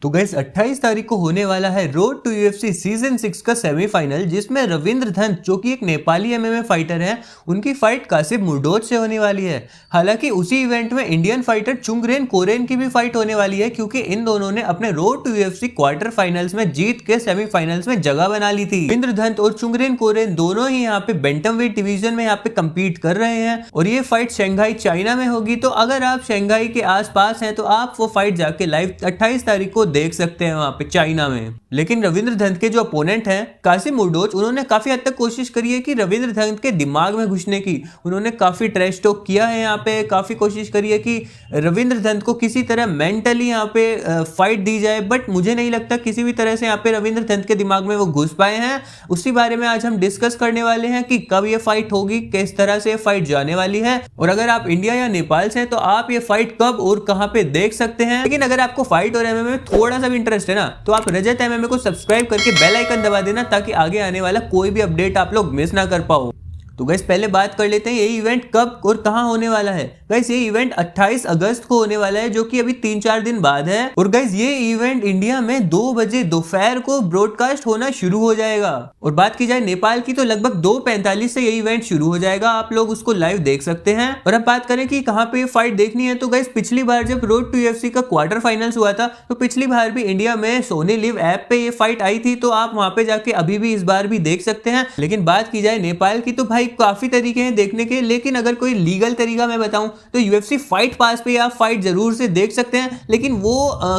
तो गाइस 28 तारीख को होने वाला है रोड टू यूएफसी सीजन 6 का सेमीफाइनल, जिसमें रविंद्र धंत जो कि एक नेपाली एमएमए फाइटर हैं, उनकी फाइट कासिम मुर्डोच से होने वाली है। हालांकि उसी इवेंट में इंडियन फाइटर चुंगरेन कोरेन की भी फाइट होने वाली है, क्योंकि इन दोनों ने अपने road to UFC quarter finals में जीत के सेमीफाइनल्स में जगह बना ली थी। रविंद्र धंत और चुंगरेन कोरेन दोनों ही यहाँ पे बैंटम वेट डिवीजन में यहाँ पे कम्पीट कर रहे हैं और ये फाइट शंघाई चाइना में होगी। तो अगर आप शंघाई के आसपास हैं तो आप वो फाइट जाके लाइव 28 तारीख को देख सकते हैं वहां पे चाइना में। लेकिन रविंद्र धंत के जो अपोनेंट हैं कासिम मुर्डोच, उन्होंने काफी हद तक कोशिश करी है कि रविंद्र धंत के दिमाग में घुसने की। उन्होंने काफी ट्रैश टॉक किया है यहाँ पे, काफी कोशिश करी है कि रविंद्र धंत को किसी तरह मेंटली यहाँ पे फाइट दी जाए, बट मुझे नहीं लगता किसी भी तरह से यहाँ पे रविंद्र धंत के दिमाग में वो घुस पाए हैं। उसी बारे में आज हम डिस्कस करने वाले हैं कि कब ये फाइट होगी, किस तरह से फाइट जाने वाली है, और अगर आप इंडिया या नेपाल से हैं तो आप ये फाइट कब और कहां पे देख सकते हैं। लेकिन अगर आपको फाइट और एमएमए में थोड़ा सा भी इंटरेस्ट है ना, तो आप रजत एमएमए को सब्सक्राइब करके बेल आइकन दबा देना, ताकि आगे आने वाला कोई भी अपडेट आप लोग मिस ना कर पाओ। तो गाइस पहले बात कर लेते हैं ये इवेंट कब और कहां होने वाला है। गाइस ये इवेंट 28 अगस्त को होने वाला है, जो कि अभी 3-4 दिन बाद है। और गाइस ये इवेंट इंडिया में 2 बजे दोपहर को ब्रॉडकास्ट होना शुरू हो जाएगा। और बात की जाए नेपाल की, तो लगभग 2:45 से ये इवेंट शुरू हो जाएगा, आप लोग उसको लाइव देख सकते हैं। और अब बात करें कि कहां पे फाइट देखनी है, तो गाइस पिछली बार जब रोड टू यूएफसी का क्वार्टर फाइनल्स हुआ था, तो पिछली बार भी इंडिया में सोनी लिव ऐप पे ये फाइट आई थी, तो आप वहां पे जाके अभी भी इस बार भी देख सकते हैं। लेकिन बात की जाए नेपाल की, तो भाई काफी तरीके हैं देखने के, लेकिन अगर कोई लीगल तरीका मैं बताऊं तो यूएफसी फाइट पास पे आप फाइट जरूर से देख सकते हैं, लेकिन वो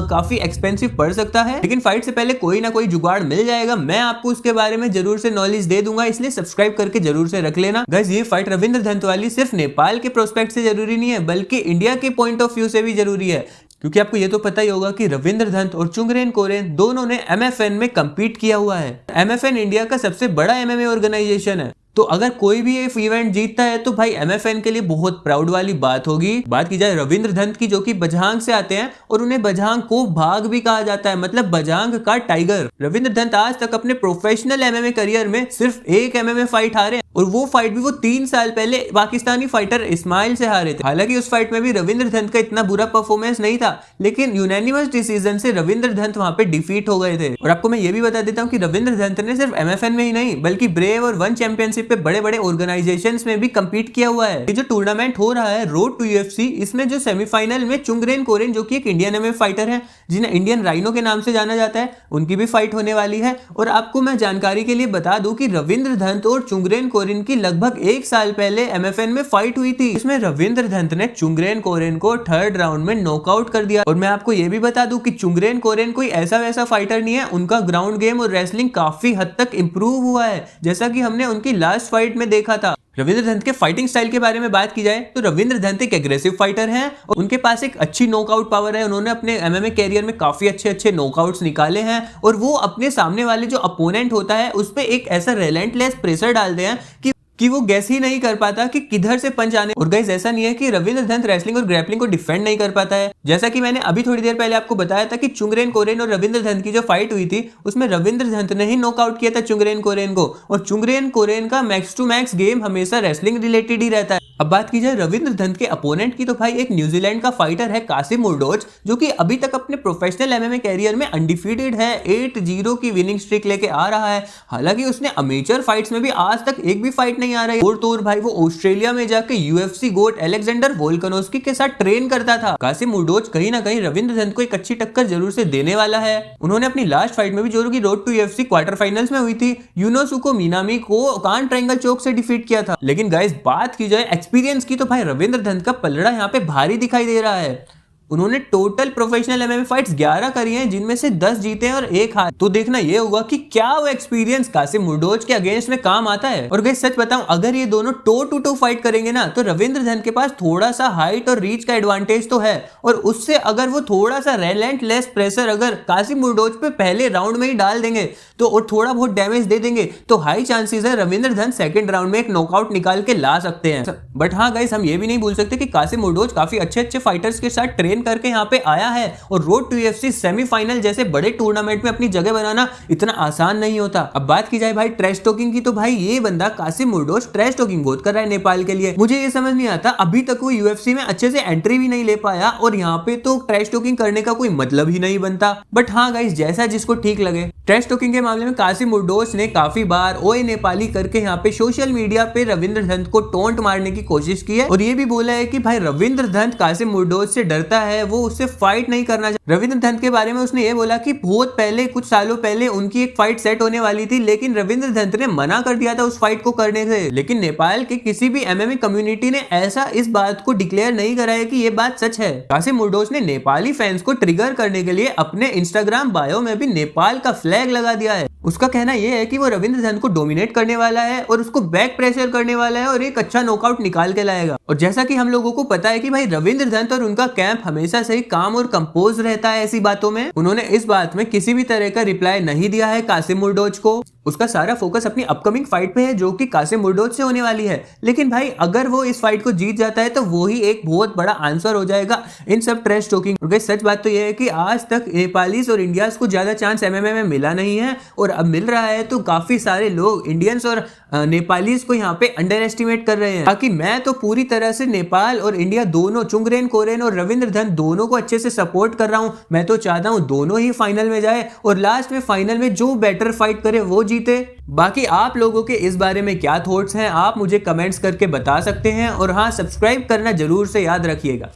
काफी एक्सपेंसिव पड़ सकता है। लेकिन फाइट से पहले कोई ना कोई जुगाड़ मिल जाएगा, मैं आपको उसके बारे में जरूर से नॉलेज दे दूंगा, इसलिए सब्सक्राइब करके जरूर से रख लेना। गाइस ये फाइट रविंद्र धंत वाली सिर्फ नेपाल के प्रोस्पेक्ट से जरूरी नहीं है, बल्कि इंडिया के पॉइंट ऑफ व्यू से भी जरूरी है, क्योंकि आपको ये तो पता ही होगा कि रविंद्र धंत और चुंगरेन कोरेन दोनों ने एमएफएन में कंपीट किया हुआ है। एमएफएन इंडिया का सबसे बड़ा एमएमए ऑर्गेनाइजेशन है, तो अगर कोई भी ये इवेंट जीतता है तो भाई एमएफएन के लिए बहुत प्राउड वाली बात होगी। बात की जाए रविंद्र धंत की, जो कि बझांग से आते हैं और उन्हें बझांग को भाग भी कहा जाता है, मतलब बझांग का टाइगर। रविंद्र धंत आज तक अपने प्रोफेशनल एमएमए करियर में सिर्फ एक एमएमए फाइट हारे हैं, और वो फाइट भी वो 3 साल पहले पाकिस्तानी फाइटर इस्माइल से हारे थे। हालांकि उस फाइट में भी रविंद्र धंत का इतना बुरा परफॉर्मेंस नहीं था, लेकिन यूनानिमस डिसीजन से रविंद्र धंत वहां पे डिफीट हो गए थे। और आपको मैं ये भी बता देता हूं कि रविंद्र धंत ने सिर्फ एमएफएन में ही नहीं, बल्कि ब्रेव और वन चैंपियनशिप पे बड़े बड़े ऑर्गेनाइजेशंस में भी कंपीट किया हुआ है। ये जो टूर्नामेंट हो रहा है रोड टू यूएफसी, इसमें जो सेमीफाइनल में चुंगरेन कोरेन, जो कि एक इंडियन एमएमए फाइटर है, जिन्हें इंडियन राइनो के नाम से जाना जाता है, उनकी भी फाइट होने वाली है। और आपको मैं जानकारी के लिए बता दूं कि रविंद्र धंत और चुंगरेन कोरेन की लगभग 1 साल पहले एमएफएन में फाइट हुई थी। इसमें रविंद्र धंत ने चुंगरेन कोरेन को 3rd राउंड में नॉकआउट कर दिया। और मैं आपको यह भी बता दूं कि चुंगरेन कोरेन कोई ऐसा वैसा फाइटर नहीं है, उनका ग्राउंड गेम और रेसलिंग काफी हद तक इंप्रूव हुआ है, जैसा कि हमने उनकी लास्ट फाइट में देखा था। रविंद्र धंत के फाइटिंग स्टाइल के बारे में बात की जाए तो रविंद्र धंत एक एग्रेसिव फाइटर हैं और उनके पास एक अच्छी नॉकआउट पावर है। उन्होंने अपने एमएमए कैरियर में काफी अच्छे नॉकआउट्स निकाले हैं, और वो अपने सामने वाले जो अपोनेंट होता है उस पे एक ऐसा रिलेंटलेस प्रेशर डालते हैं कि वो गैस ही नहीं कर पाता कि किधर से पंच आने। और गाइस ऐसा नहीं है कि रविंद्र धंत रेसलिंग और ग्रैपलिंग को डिफेंड नहीं कर पाता है, जैसा कि मैंने अभी थोड़ी देर पहले आपको बताया था कि चुंगरेन कोरेन और रविंद्र धंत की जो फाइट हुई थी, उसमें रविंद्र धंत ने ही नॉकआउट किया था चुंगरेन कोरेन को, और चुंगरेन कोरेन का मैक्स टू मैक्स गेम हमेशा रेसलिंग रिलेटेड ही रहता है। अब बात की जाए रविंद्र धंत के अपोनेंट की, तो भाई एक न्यूजीलैंड का फाइटर है कासिम मुर्डोच, जो कि अभी तक अपने प्रोफेशनल एमएमए कैरियर में अनडिफीटेड है, 8-0 की विनिंग स्ट्रिक लेके आ रहा है। हालांकि उसने अमेचर फाइट्स में भी आज तक एक भी फाइट नहीं आ रही, और तो भाई वो ऑस्ट्रेलिया में जाके यूएफसी गोट अलेक्जेंडर वोल्कानोस्की के साथ ट्रेन करता था। कासिम मुर्डोच कहीं ना कहीं रविंद्र धंत को एक अच्छी टक्कर जरूर से देने वाला है। उन्होंने अपनी लास्ट फाइट में भी, जो कि road to UFC quarter finals में हुई थी, यूनोसुको मिनामी को कान ट्रायंगल चोक से डिफीट किया था। लेकिन गाइस बात की जाए एक्सपीरियंस की, तो भाई रविंद्र धंत का पलड़ा यहाँ पे भारी दिखाई दे रहा है। उन्होंने टोटल प्रोफेशनल एमएमए फाइट्स 11 करी हैं, जिनमें से 10 जीते हैं और 1 हार। तो देखना ये होगा कि क्या वो एक्सपीरियंस कासिम मुर्डोच के अगेंस्ट में काम आता है। और गाइस सच बताऊं, अगर ये दोनों टो टू टो फाइट करेंगे ना, तो रविंद्र धंत के पास थोड़ा सा हाइट और रीच का एडवांटेज तो है, और उससे अगर वो थोड़ा सा रिलेंटलेस प्रेशर अगर कासिम मुर्डोच पे पहले राउंड में ही डाल देंगे तो, और थोड़ा बहुत डैमेज दे देंगे, तो हाई चांसेस है रविंद्र धंत 2nd राउंड में एक नॉकआउट निकाल के ला सकते हैं। बट हाँ गाइस, हम ये भी नहीं भूल सकते कि कासिम मुर्डोच काफी अच्छे फाइटर्स के साथ ट्रेन विन करके यहाँ पे आया है और रोड टू यूएफसी सेमीफाइनल जैसे बड़े टूर्नामेंट में अपनी जगह बनाना इतना आसान नहीं होता। अब बात की जाए भाई ट्रैश टॉकिंग की, तो भाई ये बंदा कासिम मुर्डोस ट्रैश टॉकिंग बहुत कर रहा है नेपाल के लिए। मुझे ये समझ नहीं आता, अभी तक वो यूएफसी में अच्छे से एंट्री भी नहीं ले पाया और यहाँ पे तो ट्रैश टॉकिंग करने का कोई मतलब ही नहीं बनता। बट हाँ गाइस, जैसा जिसको ठीक लगे। ट्रैश टॉकिंग के मामले में कासिम मुर्डोस ने काफी बार ओए नेपाली करके यहाँ पे सोशल मीडिया पे रविंद्र धंत को टोंट मारने की कोशिश की है और ये भी बोला है कि भाई रविंद्र धंत कासिम मुर्डोस से डरता है, वो उससे फाइट नहीं करना चाहता। रविंद्र धंत के बारे में उसने ये बोला कि बहुत पहले, कुछ सालों पहले उनकी एक फाइट सेट होने वाली थी, लेकिन रविंद्र धंत ने मना कर दिया था उस फाइट को करने से। लेकिन नेपाल के किसी भी एमएमए कम्युनिटी ने ऐसा इस बात को डिक्लेयर नहीं करा है कि ये बात सच है। कासिम मुर्डोस ने नेपाली फैंस को ट्रिगर करने के लिए अपने इंस्टाग्राम बायो में भी नेपाल का फ्लैग लगा दिया है। उसका कहना यह है कि वो रविंद्र धंत को डोमिनेट करने वाला है और उसको बैक प्रेशर करने वाला है और एक अच्छा नॉकआउट निकाल के लाएगा। और जैसा कि हम लोगों को पता है कि भाई रविंद्र धंत और उनका कैंप हमेशा से ही काम और कंपोज रहता है ऐसी बातों में। उन्होंने इस बात में किसी भी तरह का रिप्लाई नहीं दिया है कासिम मुर्डोस को। उसका सारा फोकस अपनी अपकमिंग फाइट पे है जो कि कासिम मुर्डोस से होने वाली है। लेकिन भाई अगर वो इस फाइट को जीत जाता है तो वो ही एक बहुत बड़ा आंसर हो जाएगा इन सब ट्रैश टॉकिंग। क्योंकि सच बात तो ये है कि आज तक नेपालीज और इंडियंस को ज्यादा चांस एमएमए में मिला नहीं है और अब मिल रहा है तो काफी सारे लोग इंडियंस और नेपालीज को यहाँ पे अंडर एस्टिमेट कर रहे हैं। बाकी मैं तो पूरी तरह से नेपाल और इंडिया दोनों, चुंगरेन कोरेन और रविंद्र धंत दोनों को अच्छे से सपोर्ट कर रहा हूँ। मैं तो चाहता हूँ दोनों ही फाइनल में जाए और लास्ट में फाइनल में जो बेटर फाइट करे वो जीते। बाकी आप लोगों के इस बारे में क्या थॉट्स हैं, आप मुझे कमेंट्स करके बता सकते हैं और हाँ, सब्सक्राइब करना जरूर से याद रखिएगा।